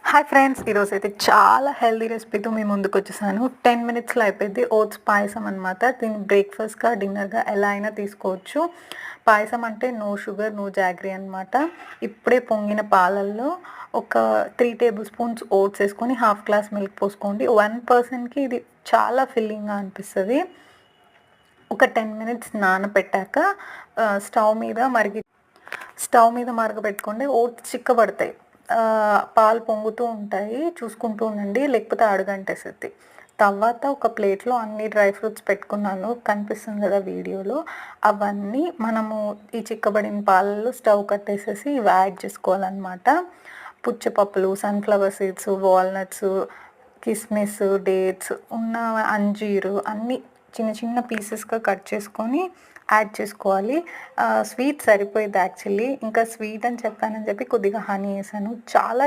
Hi friends! ఈరోజైతే చాలా healthy రెసిపీతో మీ ముందుకొచ్చేసాను. 10 మినిట్స్‌లో అయిపోద్ది. ఓట్స్ పాయసం అనమాట. దీన్ని బ్రేక్‌ఫాస్ట్‌గా, డిన్నర్‌గా ఎలా అయినా తీసుకోవచ్చు. పాయసం అంటే నో షుగర్, నో జాగరీ అనమాట. ఇప్పుడే పొంగిన పాలల్లో ఒక 3 టేబుల్ స్పూన్స్ ఓట్స్ ఏసుకొని, హాఫ్ గ్లాస్ మిల్క్ పోసుకోండి. 1 పర్సన్‌కి ఇది చాలా ఫిల్లింగ్‌గా అనిపిస్తది. ఒక 10 మినిట్స్ నానపెట్టాక స్టవ్ మీద మరగబెట్టుకోండి. ఓట్స్ చిక్కబడతాయి. పాలు పొంగుతూ ఉంటాయి. చూసుకుంటూ ఉండండి. లేకపోతే అడుగంటేసిద్ది. తర్వాత ఒక ప్లేట్‌లో అన్ని డ్రై ఫ్రూట్స్ పెట్టుకున్నాను. కనిపిస్తుంది కదా వీడియోలో. అవన్నీ మనము ఈ చిక్కబడిన పాలల్లో స్టవ్ కట్టేసేసి ఇవి యాడ్ చేసుకోవాలనమాట. పుచ్చపప్పులు, సన్‌ఫ్లవర్ సీడ్స్, వాల్‌నట్స్, కిస్మిస్, డేట్స్ అంజీరు అన్నీ చిన్న చిన్న పీసెస్‌గా కట్ చేసుకొని యాడ్ చేసుకోవాలి. స్వీట్ సరిపోయిద్ది యాక్చువల్లీ. ఇంకా స్వీట్ అని చెప్పానని చెప్పి కొద్దిగా హనీ ఏసాను. చాలా